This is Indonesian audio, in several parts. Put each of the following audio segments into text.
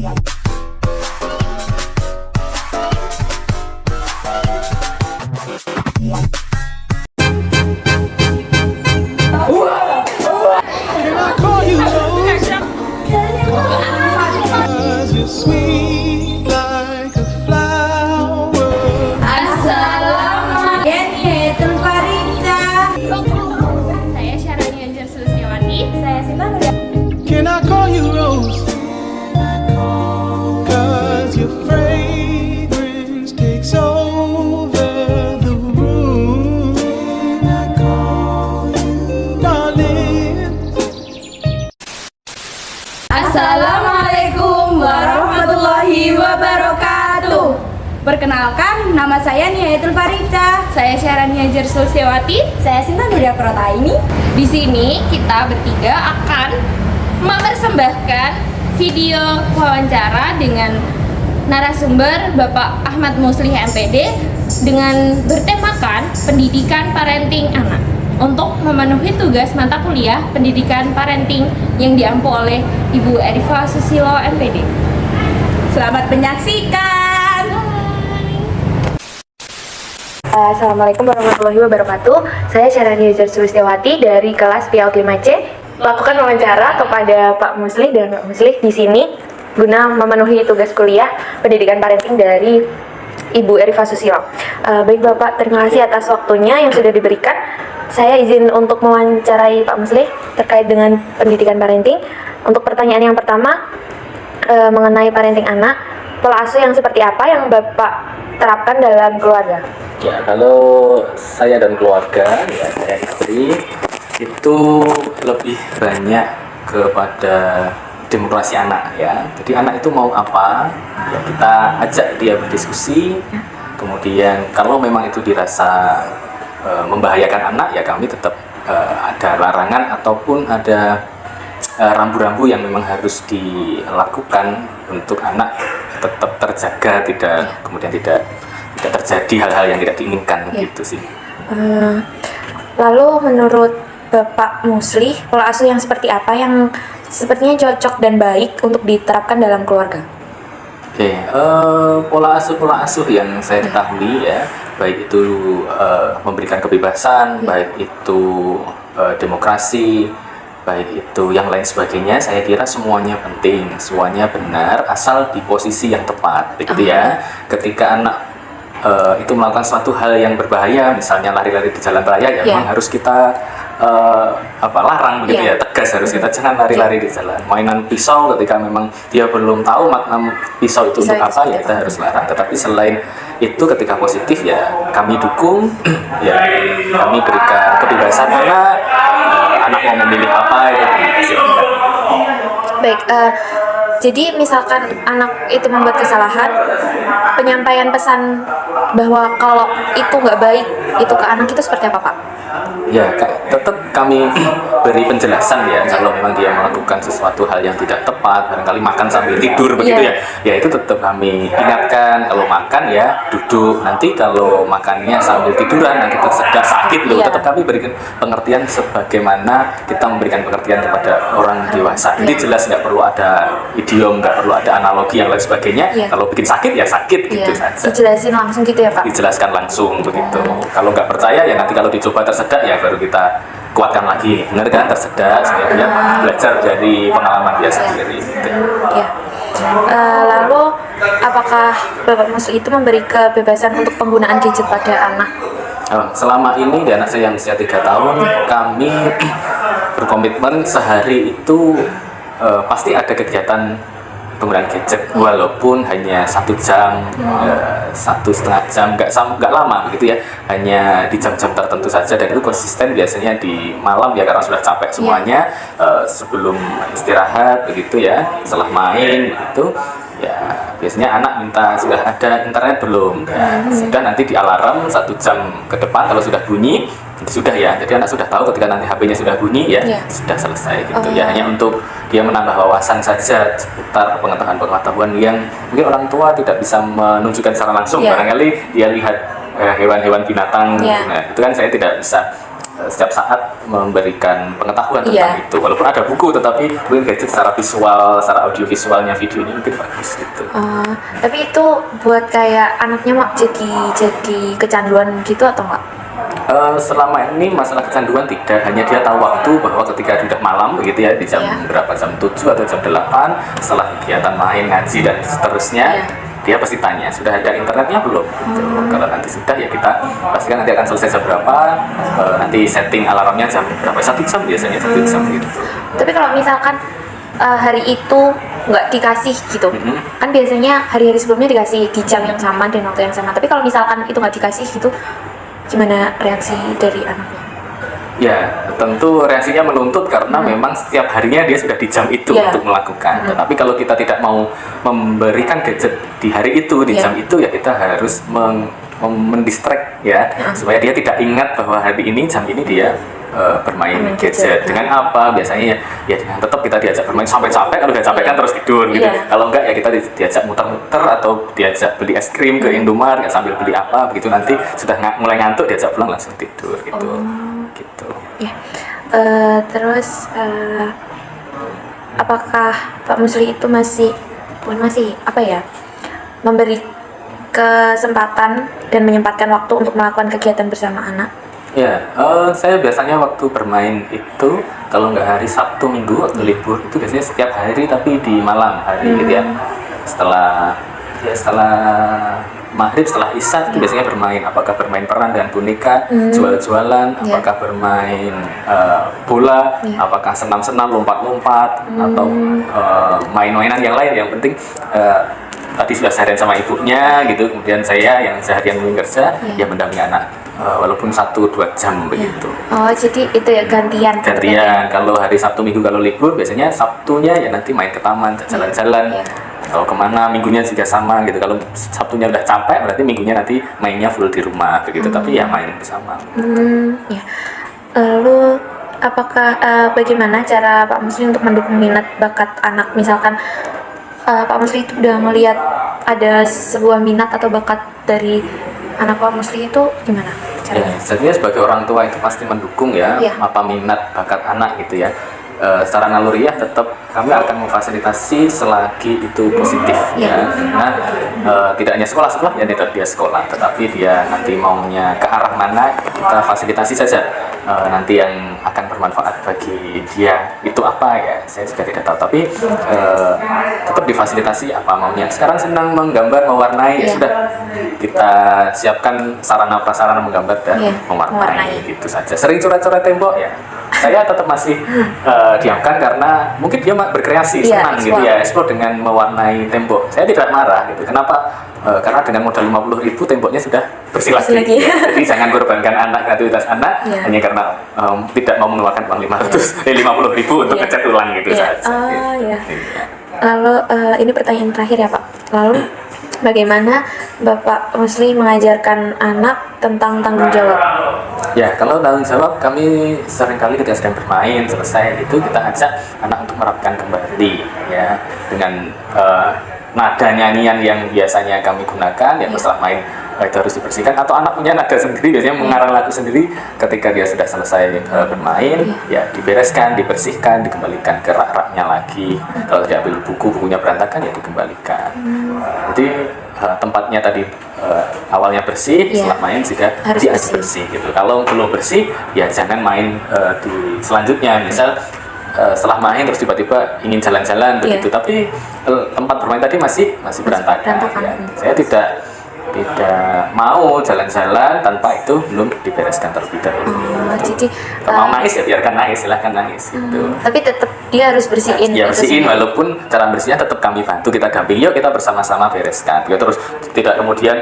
Can I call you Rose? Cause your fragrance takes over the room. Can I call you darling? Assalamualaikum warahmatullahi wabarakatuh. Perkenalkan, nama saya Nihayatul Farida. Saya Syarania Jersulsewati. Saya Sinta Nuria Prataini. Di sini kita bertiga akan mempersembahkan video wawancara dengan narasumber Bapak Ahmad Muslih MPD dengan bertemakan pendidikan parenting anak untuk memenuhi tugas mata kuliah pendidikan parenting yang diampu oleh Ibu Erifa Susilo MPD. Selamat menyaksikan. Assalamualaikum warahmatullahi wabarakatuh. Saya Syarania Jersulsewati dari kelas PIAUD 5C. Lakukan wawancara kepada Pak Muslih dan Pak Muslih di sini guna memenuhi tugas kuliah pendidikan parenting dari Ibu Erifa Susilo. Baik Bapak, terima kasih atas waktunya yang sudah diberikan. Saya izin untuk mewawancarai Pak Muslih terkait dengan pendidikan parenting. Untuk pertanyaan yang pertama mengenai parenting anak, pola asuh yang seperti apa yang Bapak terapkan dalam keluarga? Ya, kalau saya dan keluarga, ya saya istri, itu lebih banyak kepada demokrasi anak ya. Jadi anak itu mau apa, ya kita ajak dia berdiskusi. Kemudian kalau memang itu dirasa membahayakan anak, ya kami tetap ada larangan ataupun ada rambu-rambu yang memang harus dilakukan untuk anak tetap terjaga, kemudian tidak terjadi hal-hal yang tidak diinginkan gitu sih. Lalu menurut Bapak Muslih, pola asuh yang seperti apa yang sepertinya cocok dan baik untuk diterapkan dalam keluarga? Oke, pola asuh yang saya ketahui ya, baik itu memberikan kebebasan, baik itu demokrasi, baik itu yang lain sebagainya, saya kira semuanya penting, semuanya benar, asal di posisi yang tepat, begitu ya. Ketika anak itu melakukan suatu hal yang berbahaya, misalnya lari-lari di jalan raya, ya memang harus kita larang begitu ya, tegas harus kita jangan lari-lari di jalan. Mainan pisau ketika memang dia belum tahu makna pisau itu untuk apa, ya kita harus larang. Tetapi selain itu ketika positif ya kami dukung, ya kami berikan kebebasan anak mau memilih apa itu. Baik, jadi misalkan anak itu membuat kesalahan, penyampaian pesan bahwa kalau itu nggak baik itu ke anak itu seperti apa Pak? Ya, tetap kami beri penjelasan ya, kalau memang dia melakukan sesuatu hal yang tidak tepat, barangkali makan sambil tidur begitu ya itu tetap kami ingatkan, kalau makan ya duduk, nanti kalau makannya sambil tiduran nanti tersedak sakit loh, tetap kami berikan pengertian sebagaimana kita memberikan pengertian kepada orang dewasa. Jadi jelas nggak perlu ada idiom, nggak perlu ada analogi yang lain sebagainya, kalau bikin sakit ya sakit gitu saja. Dijelasin langsung gitu ya Pak? Dijelaskan langsung begitu. Kalau nggak percaya ya nanti kalau dicoba tersedak ya baru kita kuatkan lagi, benar kan, tersedak sehingga dia belajar dari pengalaman dia sendiri gitu. Lalu apakah Bapak Muslih itu memberi kebebasan untuk penggunaan gadget pada anak? Selama ini di anak saya yang usia 3 tahun, kami berkomitmen sehari itu pasti ada kegiatan penggunaan gadget, walaupun hanya 1 jam, 1,5 jam, nggak lama begitu ya, hanya di jam-jam tertentu saja, dan itu konsisten biasanya di malam ya karena sudah capek semuanya, sebelum istirahat begitu ya, setelah main begitu ya, biasanya anak minta sudah ada internet belum, ya, sudah nanti di alarm 1 jam ke depan kalau sudah bunyi sudah ya, jadi anak sudah tahu ketika nanti HP-nya sudah bunyi ya sudah selesai gitu ya, hanya untuk dia menambah wawasan saja seputar pengetahuan yang mungkin orang tua tidak bisa menunjukkan secara langsung, barangkali dia lihat hewan-hewan binatang, nah itu kan saya tidak bisa setiap saat memberikan pengetahuan Iya. tentang itu. Walaupun ada buku, tetapi mungkin gadget secara visual, secara audiovisualnya, videonya mungkin bagus gitu. Tapi itu buat kayak anaknya mak jadi kecanduan gitu atau enggak? Selama ini masalah kecanduan tidak, hanya dia tahu waktu bahwa ketika sudah malam begitu ya, di jam Iya. berapa, jam 7 atau jam 8 setelah kegiatan main, ngaji dan seterusnya, Iya. dia pasti tanya sudah ada internetnya belum gitu. Kalau nanti sudah ya kita pastikan nanti akan selesai jam berapa, nanti setting alarmnya jam berapa, 1 jam biasanya, 1 jam gitu. Tapi kalau misalkan hari itu nggak dikasih gitu, kan biasanya hari-hari sebelumnya dikasih di jam yang sama dan waktu yang sama. Tapi kalau misalkan itu nggak dikasih gitu, gimana reaksi dari anaknya? Ya, tentu reaksinya menuntut karena memang setiap harinya dia sudah di jam itu Iya. untuk melakukan. Tetapi kalau kita tidak mau memberikan gadget di hari itu, di Iya. jam itu, ya kita harus mendistract ya, supaya dia tidak ingat bahwa hari ini jam ini dia bermain Main gadget. gadget. Dengan apa? Biasanya ya dengan tetap kita diajak bermain sampai capek. Kalau udah capek kan terus tidur gitu. Iya. Kalau enggak ya kita diajak muter-muter atau diajak beli es krim ke Indomaret, ya sambil beli apa begitu, nanti sudah mulai ngantuk diajak pulang langsung tidur gitu. Gitu. Ya. Terus apakah Pak Musli itu masih apa ya, memberi kesempatan dan menyempatkan waktu untuk melakukan kegiatan bersama anak? Ya, saya biasanya waktu bermain itu kalau nggak hari Sabtu Minggu waktu libur itu biasanya setiap hari tapi di malam hari gitu ya. Setelah maghrib, setelah isya itu biasanya bermain. Apakah bermain peran dengan boneka, jual-jualan, apakah bermain bola, apakah senam-senam, lompat-lompat, atau main-mainan yang lain. Yang penting tadi sudah seharian sama ibunya gitu, kemudian saya yang seharian mungkin kerja ya mendampingi anak walaupun 1-2 jam begitu. Oh, jadi itu ya gantian. Gantian, kalau hari Sabtu Minggu kalau libur biasanya Sabtunya ya nanti main ke taman, jalan-jalan, atau kemana, Minggunya juga sama gitu. Kalau Sabtunya udah capek berarti Minggunya nanti mainnya full di rumah begitu, tapi ya main bersama. Ya. Lalu apakah bagaimana cara Pak Musli untuk mendukung minat bakat anak? Misalkan Pak Musli itu udah melihat ada sebuah minat atau bakat dari anak Pak Musli, itu gimana Ya, caranya? jadinya sebagai orang tua itu pasti mendukung ya, Iya. apa minat bakat anak gitu ya. Secara naluriah tetap kami akan memfasilitasi selagi itu positif ya. Karena tidak hanya sekolah ya, tidak dia sekolah, tetapi dia nanti maunya ke arah mana kita fasilitasi saja. Nanti yang akan bermanfaat bagi dia itu apa ya, saya juga tidak tahu, tapi tetap difasilitasi apa maunya. Sekarang senang menggambar, mewarnai, ya sudah kita siapkan sarana prasarana menggambar dan mewarnai gitu saja. Sering coret-coret tembok ya, saya tetap masih diamkan karena mungkin dia berkreasi, senang gitu ya, explore dengan mewarnai tembok. Saya tidak marah gitu. Kenapa? Karena dengan modal 50.000 temboknya sudah bersih lagi. Ya. Jadi jangan korbankan anak, kreativitas anak hanya karena tidak mau mengeluarkan uang 50.000 untuk ngecat ulang gitu saja. Lalu ini pertanyaan terakhir ya Pak. Lalu bagaimana Bapak Musli mengajarkan anak tentang tanggung jawab? Ya, kalau tanggung jawab kami seringkali ketika sedang bermain selesai itu kita ajak anak untuk merapikan kembali ya dengan nada nyanyian yang biasanya kami gunakan ya, setelah main itu harus dibersihkan, atau anak punya nada sendiri biasanya mengarang lagu sendiri ketika dia sudah selesai bermain ya dibereskan, dibersihkan, dikembalikan ke rak-raknya lagi. Kalau diambil bukunya berantakan ya dikembalikan. Jadi tempatnya tadi awalnya bersih, setelah main juga harus bersih gitu. Kalau belum bersih ya jangan main di selanjutnya, misal setelah main terus tiba-tiba ingin jalan-jalan begitu, tapi tempat bermain tadi masih berantakan. Ya. Saya tidak mau jalan-jalan tanpa itu belum dibereskan terlebih dahulu. Jadi mau nangis ya biarkan nangis, silahkan nangis gitu. Tapi tetap dia harus bersihin. Ya bersihin, walaupun cara bersihnya tetap kami bantu, kita dampingi, yuk kita bersama-sama bereskan. Ya, terus tidak kemudian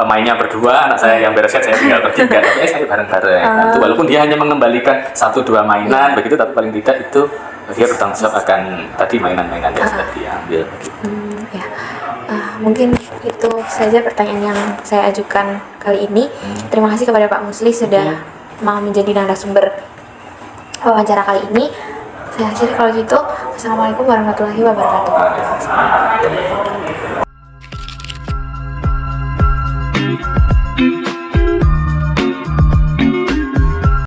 mainnya berdua, anak saya yang bereskan, saya tinggal bertiga, tapi saya bareng-bareng bantu. Walaupun dia hanya mengembalikan 1-2 mainan begitu, tapi paling tidak itu dia bertanggung jawab akan tadi mainan-mainan yang sudah diambil begitu. Mungkin itu saja pertanyaan yang saya ajukan kali ini. Terima kasih kepada Pak Musli sudah mau menjadi narasumber wawancara kali ini. Saya akhiri kalau gitu. Assalamualaikum warahmatullahi wabarakatuh.